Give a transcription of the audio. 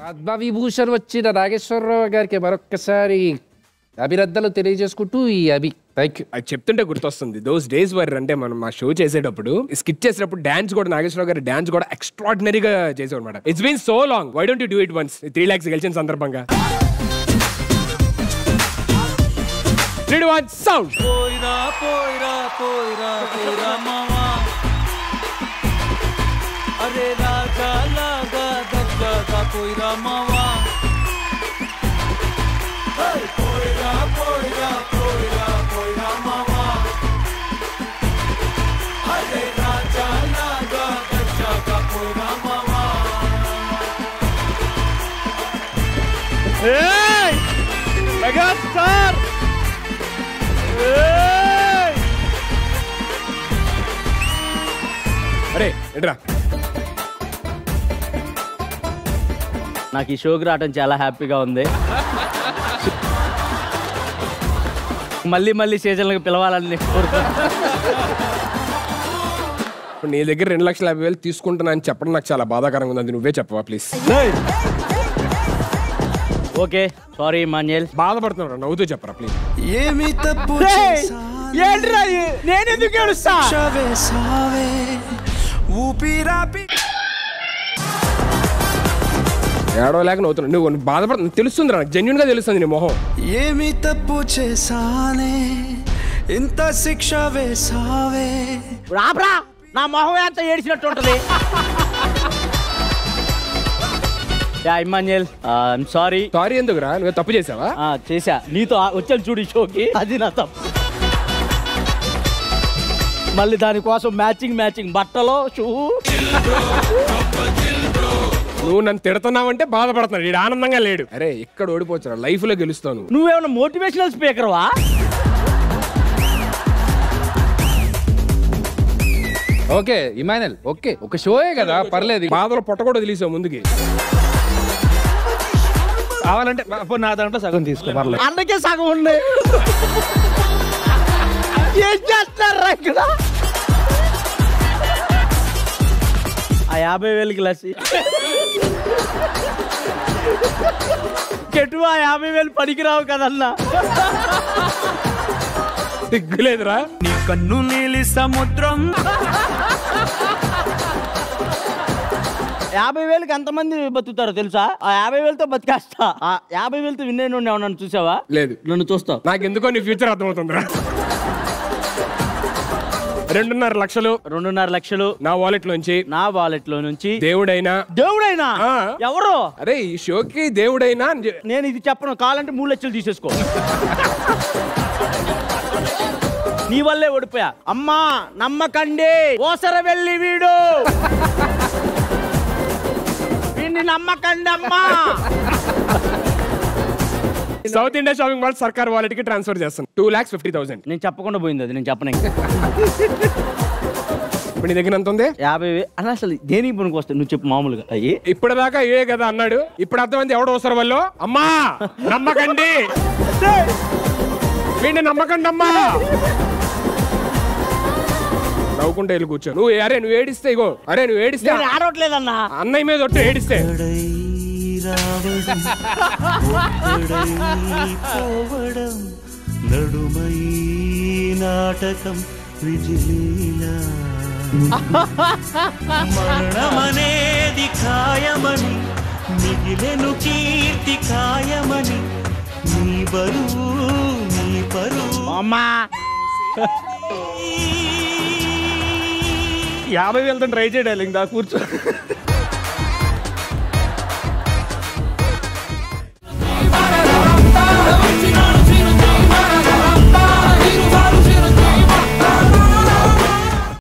పద్మవిభూషణ్ వచ్చిన నాగేశ్వరరావు గారికి మరొక్కసారి అభినందనలు తెలియజేసుకుంటూ ఈ థ్యాంక్ యూ. అది చెప్తుంటే గుర్తొస్తుంది దోస్ డేస్ వర్. అంటే మనం మా షో చేసేటప్పుడు స్కిట్ చేసేటప్పుడు డాన్స్ కూడా నాగేశ్వరరావు గారి డాన్స్ కూడా ఎక్స్ట్రాడినరీగా చేసేవాడు అనమాట. It's been so long, why don't you do it once 3 lakhs గెలిచిన సందర్భంగా. 3, 2, 1 సౌండ్. పోయిరా పోయిరా పోయిరా పోయిరా మావా అరే రాజా లాగా దగ్గరగా పోయిరా మావా పోయిరా పోయిరా పోయిరా పోయిరా మావా అరే రాజా లాగా దగ్గరగా పోయిరా మావా. ఏయ్ మెగాస్టార్ అరే ఏంట్రా నాకు ఈ షోకి రావడం చాలా హ్యాపీగా ఉంది. మళ్ళీ మళ్ళీ సీజన్లకు పిలవాలని కోరుతున్నాను. నీ దగ్గర 2,50,000 తీసుకుంటున్నా అని చెప్పడం నాకు చాలా బాధాకరంగా ఉంది. అది నువ్వే చెప్పవా ప్లీజ్. Okay sorry మాన్యల్. బాధపడుతున్నావు, నవ్వుతూ చెప్పరా ప్లీజ్. ఏమి తప్పు నేను ఎందుకు ఏడుస్తా? ఊపిరాపి ఏడవలేక నవ్వుతున్నావు. నువ్వు బాధపడుతున్నావు తెలుస్తుంది, నాకు జెన్యున్ గా తెలుస్తుంది నీ మొహం. ఏమి తప్పు చేసానే ఇంత శిక్ష వేసావే. రాబ్రా నా మొహం ఎంత ఏడిచినట్టు ఉంటది. Emmanuel I'm sorry. సారీ ఎందుకురా, నువ్వు తప్పు చేసావా? చేశా, నీతో వచ్చాను చూడు ఈ షోకి, అది నా తప్పు. మళ్ళీ దానికోసం మ్యాచింగ్ బట్టలో షూ. నువ్వు నన్ను తిడుతున్నావంటే బాధపడుతున్నాడు, వీడు ఆనందంగా లేడు. అరే ఇక్కడ ఓడిపోవచ్చు, లైఫ్ లో గెలుస్తాను. నువ్వేమన్నా మోటివేషనల్ స్పీకర్ వా? ఓకే ఇమానుయల్, ఓకే ఒక షోయే కదా పర్లేదు. బాధలో పొట్ట కూడా తెలిసావు ముందుకి. కావాలంటే నా దాంట్లో సగం తీసుకో పర్లేదు. అందుకే సగం ఉండే. ఏం చేస్తారా ఇక్కడ? ఆ 50,000కి లసి చెట్టు. ఆ 50,000 పనికిరావు కదన్నా. సిగ్గులేదురా? నీ కన్ను నీలి సముద్రం. 50,000కి ఎంతమంది బతుకుతారో తెలుసా? ఆ 50,000తో బతికేస్తా. ఆ 50,000తో విన్ అయిన నన్ను చూసావా? లేదు. నన్ను చూస్తావు. నాకెందుకో నీ ఫ్యూచర్ అర్థమవుతుందిరా. 2.5 లక్షలు నా వాలెట్ నుంచి దేవుడైనా ఎవరు? అరే ఈ షోకి దేవుడైనా నేను ఇది చెప్పను, కావాలంటే 3 లక్షలు తీసేసుకో. నీ వల్లే ఓడిపోయా. అమ్మా నమ్మకండి, ఓసర వెళ్ళి వీడు వీడిని నమ్మకండి అమ్మా. సౌత్ ఇండియా షాపింగ్ మాల్ సర్కార్ వాలెట్ కి ట్రాన్స్ఫర్ చేస్తాను 2,50,000. నేను చెప్పకుండా పోయింది అది, నేను చెప్పను. ఇప్పుడు నీ దగ్గర ఎంత ఉంది? 50,000 అని. అసలు దేనికి పనికి వస్తాయి నువ్వు చెప్పు. మామూలుగా అయ్యి ఇప్పటిదాకా ఏ కదా అన్నాడు, ఇప్పుడు అర్థమైంది ఎవడు అవసరం వాళ్ళు. అమ్మా నమ్మకండి, వీడిని నమ్మకండి అమ్మా. నవ్వుకుంటే వెళ్ళి కూర్చో. నువ్వు నువ్వు ఏడిస్తే ఇగో, నువ్వు ఏడిస్తే ఆడట్లేదన్నా. అన్నయ్య మీద ఒట్టు ఏడిస్తే నడుమై నాటకం విజిలీలా. మరణమనేది ఖాయమని మిగిలెను కీర్తి ఖాయమని నీ బరువు నీ పరువు. అమ్మా 50,000 ట్రై చేయడానికి కూర్చో.